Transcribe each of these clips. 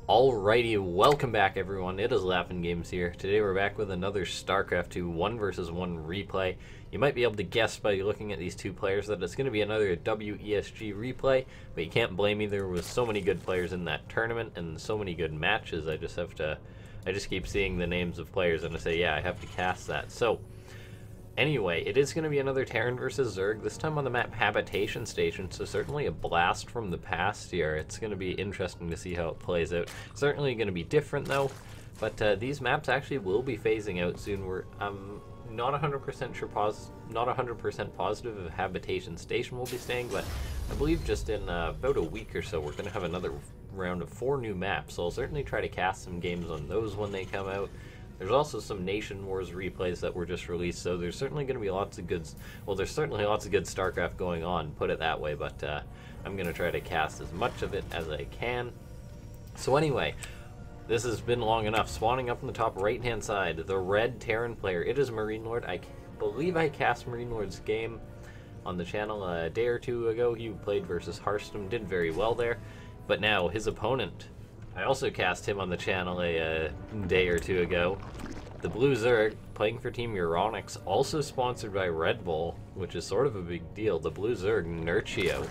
Alrighty, welcome back everyone, it is LaughNgamez here. Today we're back with another Starcraft 2 1 vs 1 replay. You might be able to guess by looking at these two players that it's going to be another WESG replay, but you can't blame me, there was so many good players in that tournament and so many good matches. I just keep seeing the names of players and I say, yeah, I have to cast that. So, anyway, it is going to be another Terran versus Zerg, this time on the map Habitation Station, so certainly a blast from the past here. It's going to be interesting to see how it plays out. Certainly going to be different though, but these maps actually will be phasing out soon. We're not 100% sure, not 100% positive if Habitation Station will be staying, but I believe just in about a week or so we're going to have another round of 4 new maps, so I'll certainly try to cast some games on those when they come out. There's also some Nation Wars replays that were just released, so there's certainly going to be lots of good, well, there's certainly lots of good StarCraft going on, put it that way, but I'm going to try to cast as much of it as I can. So anyway, this has been long enough. Spawning up in the top right-hand side, the red Terran player, it is MarineLord. I believe I cast MarineLord's game on the channel a day or two ago. He played versus Hearthstone, did very well there, but now his opponent, I also cast him on the channel a day or two ago. The Blue Zerg, playing for Team Euronics, also sponsored by Red Bull, which is sort of a big deal. The Blue Zerg, Nerchio.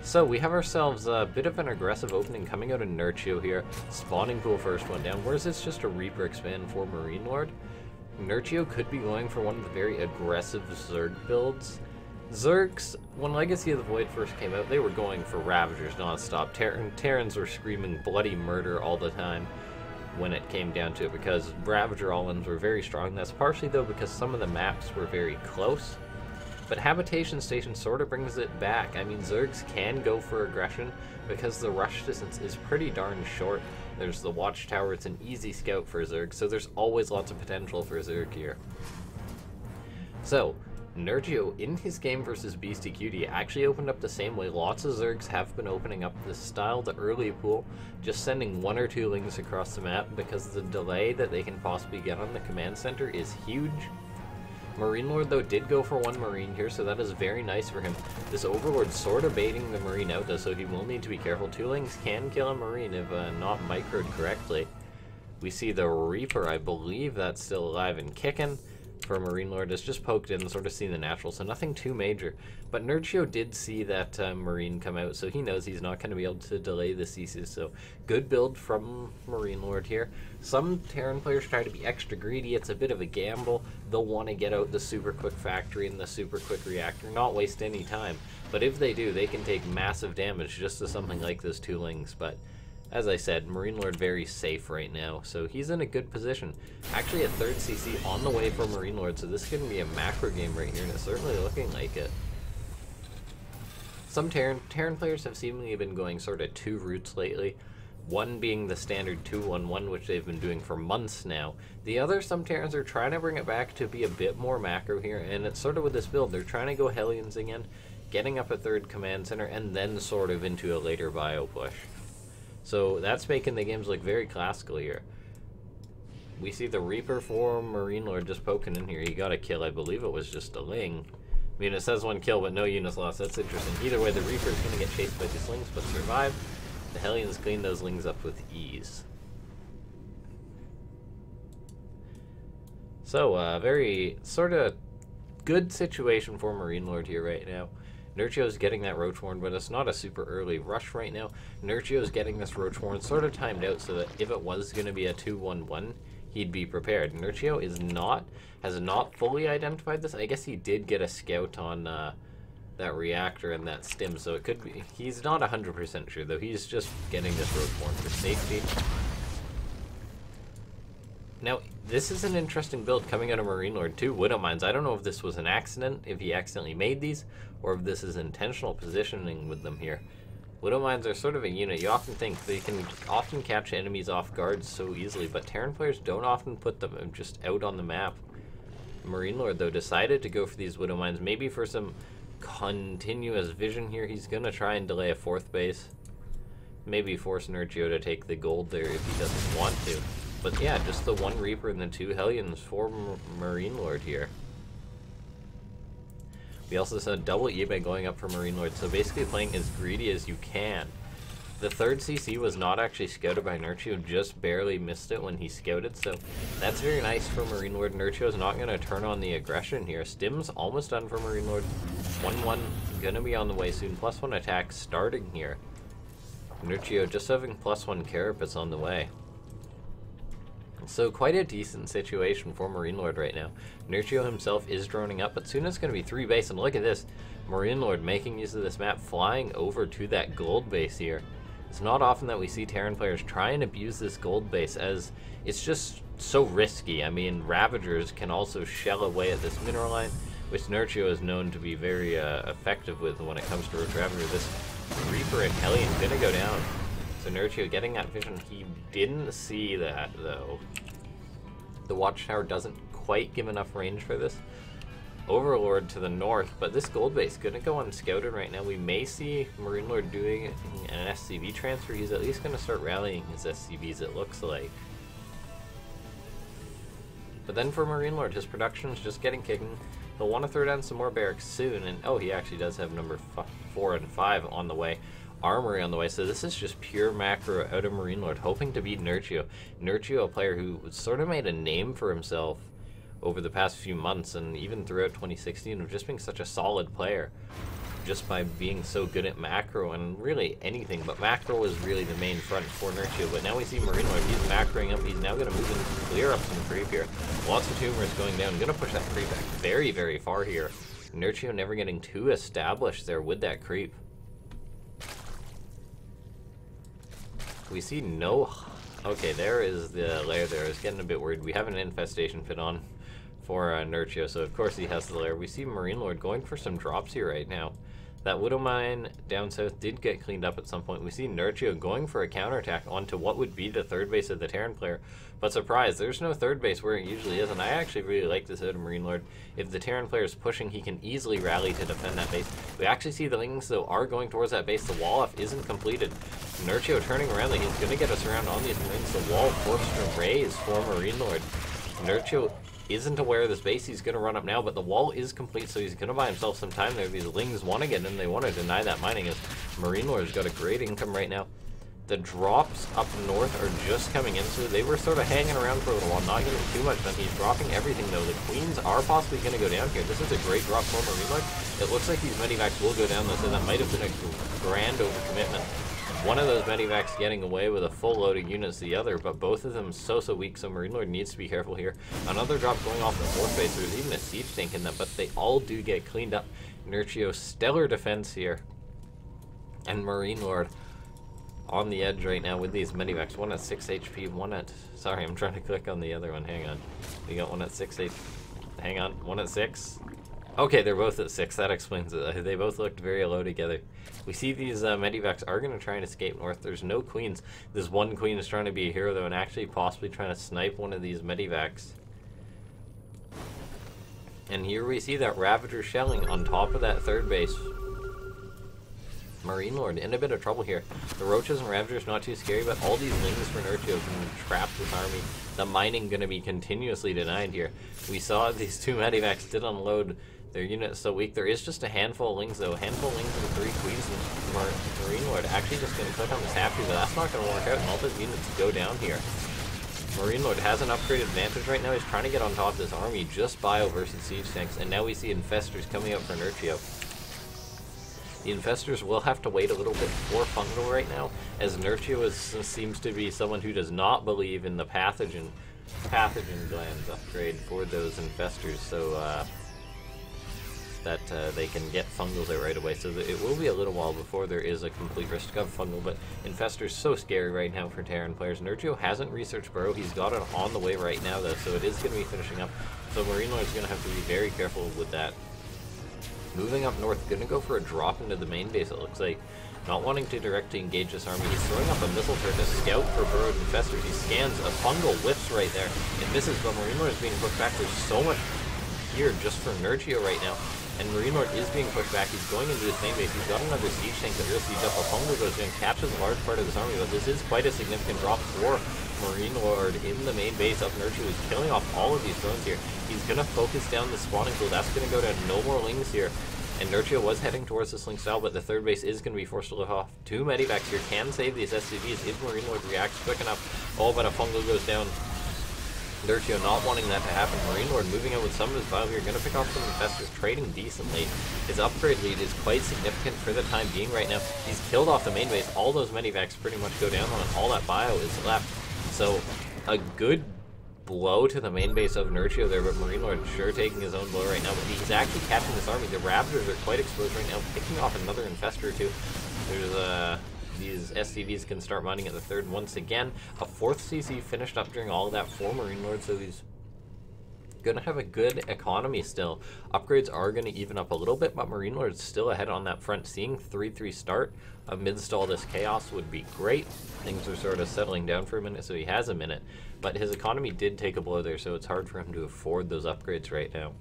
So we have ourselves a bit of an aggressive opening coming out of Nerchio here. Spawning pool first one down. Whereas it's just a Reaper expand for MarineLord. Nerchio could be going for one of the very aggressive Zerg builds. Zergs, when Legacy of the Void first came out, they were going for Ravagers non-stop. Terrans were screaming bloody murder all the time when it came down to it, because Ravager all-ins were very strong. That's partially, though, because some of the maps were very close. But Habitation Station sort of brings it back. I mean, Zergs can go for aggression because the rush distance is pretty darn short. There's the Watchtower, it's an easy scout for Zerg, so there's always lots of potential for Zerg here. So, Nerchio, in his game versus Beastie Cutie, actually opened up the same way lots of Zergs have been opening up this style, the early pool, just sending 1 or 2 lings across the map because the delay that they can possibly get on the command center is huge. MarineLord, though, did go for 1 Marine here, so that is very nice for him. This Overlord sort of baiting the Marine out, though, so he will need to be careful. 2 lings can kill a Marine if not microed correctly. We see the Reaper, I believe that's still alive and kicking. For MarineLord, it's just poked in and sort of seen the natural, so nothing too major. But Nerchio did see that Marine come out, so he knows he's not going to be able to delay the CCs, so good build from MarineLord here. Some Terran players try to be extra greedy, it's a bit of a gamble. They'll want to get out the super quick factory and the super quick reactor, not waste any time. But if they do, they can take massive damage just to something like this 2 lings, but as I said, MarineLord very safe right now, so he's in a good position. Actually a 3rd CC on the way for MarineLord, so this is going to be a macro game right here, and it's certainly looking like it. Some Terran players have seemingly been going sort of 2 routes lately. One being the standard 2-1-1, which they've been doing for months now. The other, some Terrans are trying to bring it back to be a bit more macro here, and it's sort of with this build. They're trying to go Hellions again, getting up a 3rd command center, and then sort of into a later bio push. So that's making the games look very classical here. We see the Reaper for MarineLord just poking in here. He got a kill, I believe it was just a ling. I mean, it says 1 kill, but no units lost. That's interesting. Either way, the Reaper's going to get chased by these lings, but survive. The Hellions clean those lings up with ease. So, very sort of good situation for MarineLord here right now. Nerchio's getting that Roachhorn, but it's not a super early rush right now. Nerchio's getting this Roachhorn sort of timed out so that if it was going to be a 2-1-1, he'd be prepared. Nerchio has not fully identified this. I guess he did get a scout on that reactor and that stim, so it could be. He's not 100% sure, though. He's just getting this Roachhorn for safety. Now, this is an interesting build coming out of MarineLord too. Widow Mines. I don't know if this was an accident, if he accidentally made these, or if this is intentional positioning with them here. Widow Mines are sort of a unit. You often think they can often catch enemies off guard so easily, but Terran players don't often put them just out on the map. MarineLord, though, decided to go for these Widow Mines, maybe for some continuous vision here. He's going to try and delay a 4th base. Maybe force Nerchio to take the gold there if he doesn't want to. But yeah, just the 1 Reaper and the 2 Hellions for MarineLord here. We also saw double eBay going up for MarineLord, so basically playing as greedy as you can. The third CC was not actually scouted by Nerchio, just barely missed it when he scouted, so that's very nice for MarineLord. Nerchio is not going to turn on the aggression here. Stim's almost done for MarineLord. 1-1 going to be on the way soon. +1 attack starting here. Nerchio just having +1 carapace on the way. So quite a decent situation for MarineLord right now. Nerchio himself is droning up, but soon it's going to be 3 base, and look at this. MarineLord making use of this map, flying over to that gold base here. It's not often that we see Terran players try and abuse this gold base, as it's just so risky. I mean, Ravagers can also shell away at this mineral line, which Nerchio is known to be very effective with when it comes to Roach Ravager. This Reaper and Hellion gonna go down. So Nerchio getting that vision. He didn't see that, though. The Watchtower doesn't quite give enough range for this. Overlord to the north, but this gold base gonna go unscouted right now. We may see MarineLord doing an SCV transfer. He's at least gonna start rallying his SCVs, it looks like. But then for MarineLord, his production is just getting kicking. He'll want to throw down some more barracks soon, and oh, he actually does have number 4 and 5 on the way. Armory on the way, so this is just pure macro out of MarineLord, hoping to beat Nerchio. Nerchio, a player who sort of made a name for himself over the past few months, and even throughout 2016, of just being such a solid player, just by being so good at macro, and really anything, but macro was really the main front for Nerchio. But now we see MarineLord, he's macroing up, he's now going to move and clear up some creep here. Lots of tumors going down, going to push that creep back very, very far here. Nerchio never getting too established there with that creep. We see no... Okay, there is the lair there. I was getting a bit worried. We have an infestation fit on for Nerchio, so of course he has the lair. We see MarineLord going for some drops here right now. That Widow Mine down south did get cleaned up at some point. We see Nerchio going for a counterattack onto what would be the third base of the Terran player. But surprise, there's no third base where it usually is, and I actually really like this out of MarineLord. If the Terran player is pushing, he can easily rally to defend that base. We actually see the Lings, though, are going towards that base. The wall off isn't completed. Nerchio turning around, he's going to get us around on these Marines. The wall forced to raise for MarineLord. Nerchio isn't aware of this base. He's going to run up now, but the wall is complete, so he's going to buy himself some time there. These Lings want to get in. They want to deny that mining, as MarineLord's got a great income right now. The drops up north are just coming in, so they were sort of hanging around for a little while, not getting too much done. He's dropping everything, though. The Queens are possibly going to go down here. This is a great drop for MarineLord. It looks like these medivacs will go down, though, so that might have been a grand overcommitment. One of those medivacs getting away with a full load of units, the other, but both of them so weak, so MarineLord needs to be careful here. Another drop going off the fourth base. There's even a siege tank in that, but they all do get cleaned up. Nerchio, stellar defense here. And MarineLord on the edge right now with these medivacs. One at 6 HP, one at... Sorry, I'm trying to click on the other one. Hang on. We got one at 6 HP. Hang on. One at 6. Okay, they're both at 6. That explains it. They both looked very low together. We see these medivacs are going to try and escape north. There's no queens. This one queen is trying to be a hero, though, and actually possibly trying to snipe one of these medivacs. And here we see that Ravager shelling on top of that third base. MarineLord in a bit of trouble here. The Roaches and Ravagers not too scary, but all these Lings for Nerchio can trap this army. The mining going to be continuously denied here. We saw these two medivacs did unload their units so weak. There is just a handful of Lings, though. A handful of Lings and 3 Queens, and MarineLord actually just going to click on this happy, but that's not going to work out, and all those units go down here. MarineLord has an upgrade advantage right now. He's trying to get on top of this army, just bio versus siege tanks, and now we see Infestors coming up for Nerchio. The Infestors will have to wait a little bit for Fungal right now, as Nerchio seems to be someone who does not believe in the pathogen glands upgrade for those Infestors, so that they can get Fungals out right away. So it will be a little while before there is a complete risk of Fungal, but Infestors so scary right now for Terran players. Nerchio hasn't researched Burrow. He's got it on the way right now, though, so it is going to be finishing up. So MarineLord is going to have to be very careful with that. Moving up north, going to go for a drop into the main base, it looks like. Not wanting to directly engage this army. He's throwing up a missile turret to scout for burrowed Infestors. He scans a Fungal, whiffs right there. It misses, but MarineLord is being pushed back. There's so much here just for Nerchio right now. And MarineLord is being pushed back. He's going into his main base. He's got another siege tank that will siege up. A Fungal goes in, captures a large part of this army, but this is quite a significant drop for MarineLord in the main base up Nerchio. He's killing off all of these drones here. He's going to focus down the spawning pool. That's going to go to no more Lings here. And Nerchio was heading towards the Sling Style, but the third base is going to be forced to lift off. 2 medivacs here can save these SCVs if MarineLord reacts quick enough. Oh, but a fungal goes down. Nerchio not wanting that to happen. MarineLord moving out with some of his bio here, going to pick off some infestors, trading decently. His upgrade lead is quite significant for the time being right now. He's killed off the main base. All those medivacs pretty much go down on it. All that bio is left. So a good blow to the main base of Nerchio there, but MarineLord sure taking his own blow right now. But he's actually catching this army. The Raptors are quite exposed right now, picking off another infestor or two. There's these SCVs can start mining at the third once again. A 4th CC finished up during all of that for MarineLord, so he's gonna have a good economy still. Upgrades are gonna even up a little bit, but MarineLord's still ahead on that front. Seeing 3-3 start amidst all this chaos would be great. Things are sort of settling down for a minute, so he has a minute. But his economy did take a blow there, so it's hard for him to afford those upgrades right now.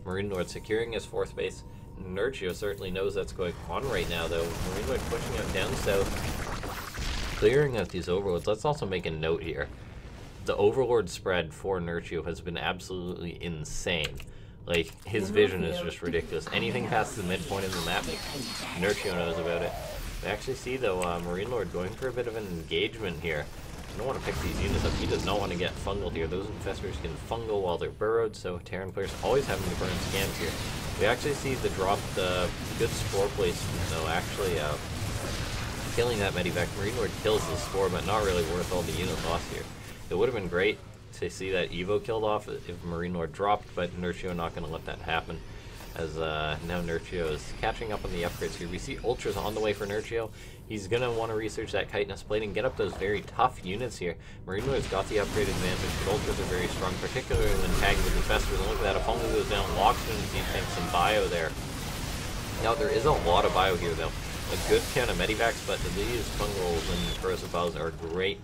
MarineLord securing his 4th base. Nerchio certainly knows that's going on right now, though. MarineLord pushing out down south, clearing out these overlords. Let's also make a note here. The overlord spread for Nerchio has been absolutely insane. Like, his vision is just ridiculous. Anything past the midpoint of the map, Nerchio knows about it. We actually see, though, MarineLord going for a bit of an engagement here. I don't want to pick these units up. He does not want to get fungal here. Those infestors can fungal while they're burrowed, so Terran players always having to burn scans here. We actually see the drop, the good spore placement, though, actually killing that medivac. MarineLord kills the spore, but not really worth all the unit loss here. It would have been great to see that Evo killed off if MarineLord dropped, but Nerchio not going to let that happen, as now Nerchio is catching up on the upgrades here. We see Ultras on the way for Nerchio. He's going to want to research that chitinous plating, get up those very tough units here. MarineLord's got the upgrade advantage, but Ultras are very strong, particularly when tagged with infestors. And look at that, a fungal goes down, locks in his deep tank, some bio there. Now, there is a lot of bio here, though. A good count of medivacs, but these fungals and corrosive bios are great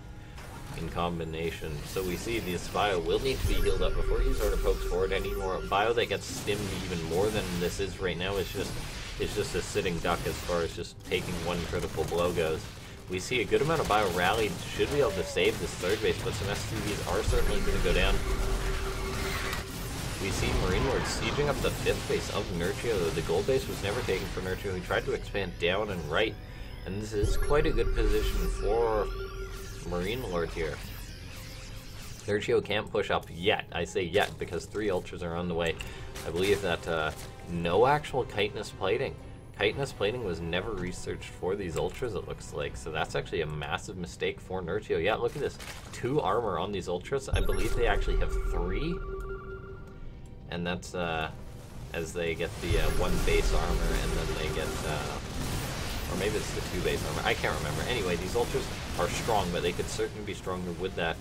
in combination. So we see this bio will need to be healed up before he sort of pokes forward anymore. Bio that gets stimmed even more than this is right now is just a sitting duck as far as just taking one critical blow goes. We see a good amount of bio rallied, should be able to save this third base, but some SCVs are certainly going to go down. We see MarineLord sieging up the 5th base of Nerchio. The gold base was never taken for Nerchio. He tried to expand down and right, and this is quite a good position for MarineLord here. Nerchio can't push up yet. I say yet because 3 ultras are on the way. I believe that no actual chitinous plating. Chitinous plating was never researched for these ultras, it looks like. So that's actually a massive mistake for Nerchio. Yeah, look at this. 2 armor on these ultras. I believe they actually have 3. And that's as they get the 1 base armor, and then they get or maybe it's the 2 base armor. I can't remember. Anyway, these ultras are strong, but they could certainly be stronger with that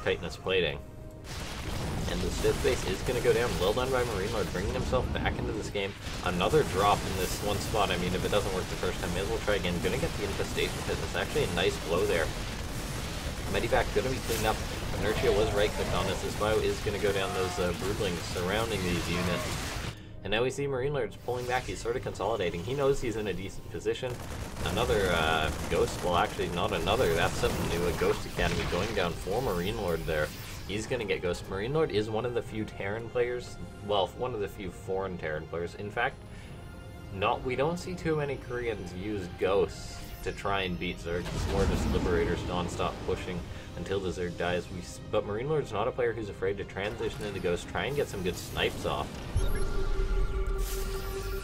chitinous plating. And this 5th base is going to go down. Well done by MarineLord, bringing himself back into this game. Another drop in this one spot. I mean, if it doesn't work the first time, may as well try again. Going to get the infestation hit. It's actually a nice blow there. Medivac going to be cleaned up. Nerchio was right-clicked on this. This bio is going to go down those broodlings surrounding these units. And now we see MarineLord's pulling back. He's sort of consolidating. He knows he's in a decent position. Another Ghost, well actually not another, that's something new. A Ghost Academy going down for MarineLord there. He's going to get Ghost. MarineLord is one of the few Terran players, well, one of the few foreign Terran players. In fact, we don't see too many Koreans use Ghosts to try and beat Zerg. It's more just Liberators non-stop pushing until the Zerg dies. But MarineLord's not a player who's afraid to transition into Ghost, try and get some good snipes off.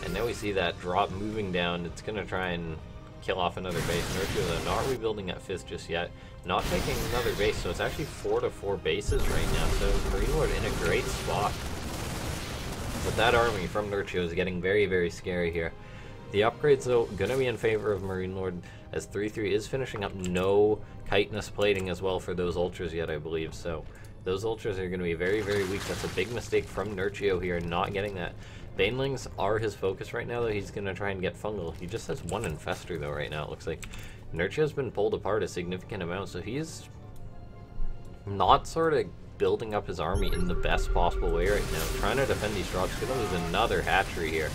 And now we see that drop moving down. It's going to try and kill off another base. Nerchio not rebuilding that 5th just yet. Not taking another base, so it's actually 4 to 4 bases right now. So MarineLord in a great spot. But that army from Nerchio is getting very, very scary here. The upgrades, though, going to be in favor of MarineLord, as 3-3 is finishing up. No chitinous plating as well for those ultras yet, I believe. So those ultras are going to be very, very weak. That's a big mistake from Nerchio here, not getting that. Banelings are his focus right now, though. He's going to try and get fungal. He just has 1 infestor, though, right now. It looks like Nerchio's been pulled apart a significant amount, so he's not sort of building up his army in the best possible way right now. Trying to defend these drops. Going to lose another hatchery here.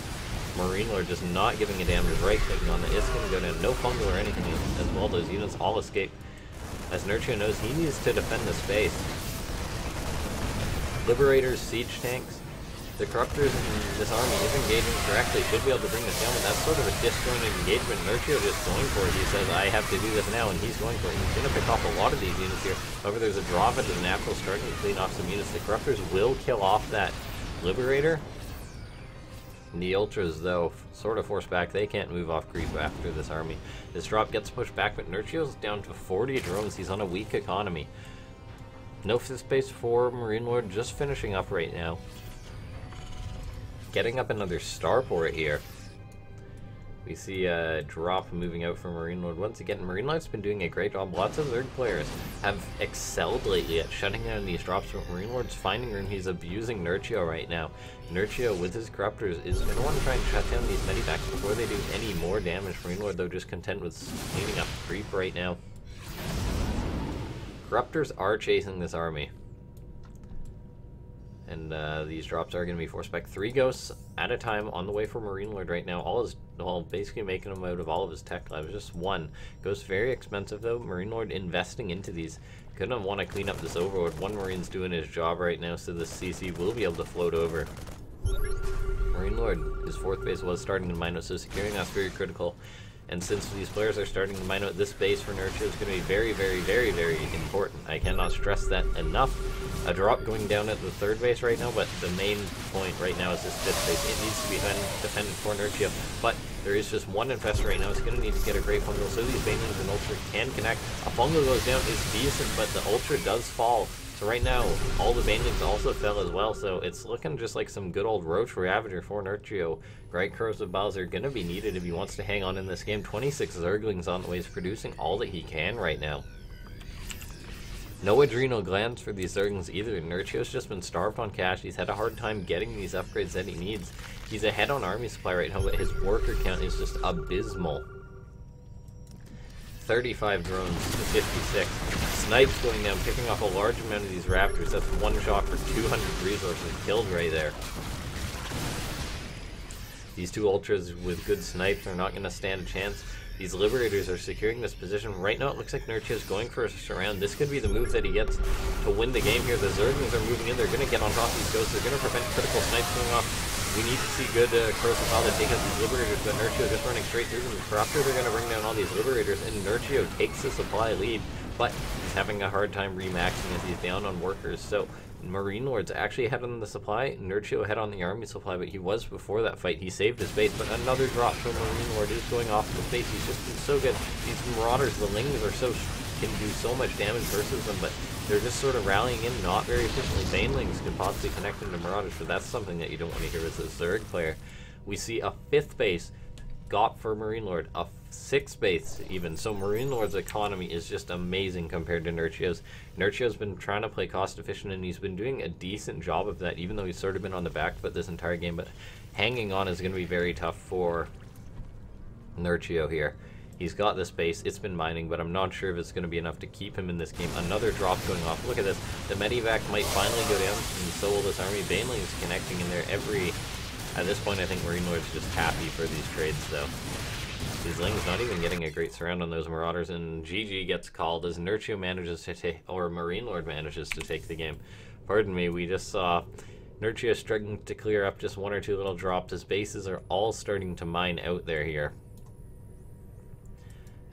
MarineLord just not giving a damn, just right-clicking on it. It's going to go down. No fungal or anything as well. Those units all escape. As Nerchio knows, he needs to defend this base. Liberators, siege tanks, The Corruptors in this army, if engaging correctly, should be able to bring this down, but that's sort of a disjointed engagement. Nerchio just going for it. He says, I have to do this now, and he's going for it. He's going to pick off a lot of these units here. However, there's a drop into the natural, starting to clean off some units. The Corruptors will kill off that Liberator. And the Ultras, though, sort of forced back. They can't move off creep after this army. This drop gets pushed back, but Nerchio's down to 40 drones. He's on a weak economy. No 5th base for MarineLord, just finishing up right now. Getting up another starport here. We see a drop moving out from MarineLord. Once again, MarineLord's been doing a great job. Lots of Zerg players have excelled lately at shutting down these drops, but MarineLord's finding room. He's abusing Nerchio right now. Nerchio, with his Corruptors, is going to want to try and shut down these medibacks before they do any more damage. MarineLord, though, just content with cleaning up creep right now. Corruptors are chasing this army. And these drops are going to be forced back. 3 ghosts at a time on the way for MarineLord right now. Basically making him out of all of his tech labs. Just 1. Ghost very expensive though. MarineLord investing into these. Gonna want to clean up this overload. 1 Marine's doing his job right now, so the CC will be able to float over. MarineLord, his 4th base was starting to mine out, so securing that's very critical. And since these players are starting to mine out, this base for Nerchio is going to be very, very, very, very important. I cannot stress that enough. A drop going down at the 3rd base right now, but the main point right now is this 5th base. It needs to be defended for Nerchio, but there is just 1 infestor right now. It's going to need to get a great fungal, so these banelings and Ultra can connect. A fungal goes down is decent, but the Ultra does fall. So right now, all the banelings also fell as well, so it's looking just like some good old Roach Ravager for Nerchio. Great Corrosive Bows are going to be needed if he wants to hang on in this game. 26 Zerglings on the way. He's producing all that he can right now. No adrenal glands for these Zerglings either. Nerchio's just been starved on cash. He's had a hard time getting these upgrades that he needs. He's ahead on army supply right now, but his worker count is just abysmal. 35 drones to 56. Snipes going down, picking off a large amount of these Raptors. That's 1 shot for 200 resources killed right there. These 2 Ultras with good snipes are not going to stand a chance. These Liberators are securing this position. Right now it looks like Nerchio's going for a surround. This could be the move that he gets to win the game here. The Zerglings are moving in. They're going to get on top of these ghosts. They're going to prevent critical snipes going off. We need to see good corrosive power to take out these Liberators, but Nerchio just running straight through them. The Corruptors are going to bring down all these Liberators, and Nerchio takes the supply lead, but he's having a hard time remaxing as he's down on workers. So MarineLord's actually ahead on the supply, Nerchio ahead on the army supply, but he was before that fight. He saved his base, but another drop from MarineLord is going off the base. He's just been so good. These Marauders, the Lings, can do so much damage versus them, but they're just sort of rallying in not very efficiently. Banelings could possibly connect into Marauders, but that's something that you don't want to hear as a Zerg player. We see a 5th base got for MarineLord, a 6th base even. So MarineLord's economy is just amazing compared to Nerchio's. Nerchio's been trying to play cost efficient, and he's been doing a decent job of that, even though he's sort of been on the back foot this entire game. But hanging on is going to be very tough for Nerchio here. He's got this base, it's been mining, but I'm not sure if it's going to be enough to keep him in this game. Another drop going off. Look at this. The Medivac might finally go down, and so will this army. Baneling's connecting in there at this point. I think MarineLord's just happy for these trades, though. These Lings not even getting a great surround on those Marauders, and GG gets called as Nerchio manages to take, or MarineLord manages to take the game. Pardon me, we just saw Nerchio struggling to clear up just 1 or 2 little drops. His bases are all starting to mine out there here.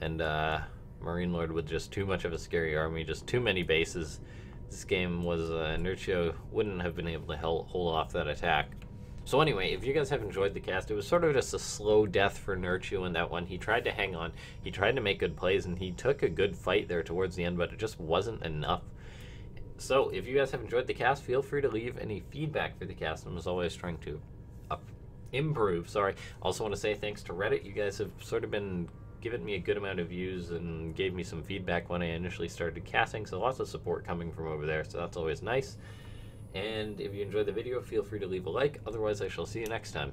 And MarineLord with just too much of a scary army, just too many bases. This game was, Nerchio wouldn't have been able to hold off that attack. So anyway, if you guys have enjoyed the cast, it was sort of just a slow death for Nerchio in that one. He tried to hang on, he tried to make good plays, and he took a good fight there towards the end, but it just wasn't enough. So if you guys have enjoyed the cast, feel free to leave any feedback for the cast. I'm as always trying to improve. Sorry. Also want to say thanks to Reddit. You guys have sort of been given me a good amount of views and gave me some feedback when I initially started casting, so lots of support coming from over there, so that's always nice. And if you enjoyed the video, feel free to leave a like. Otherwise, I shall see you next time.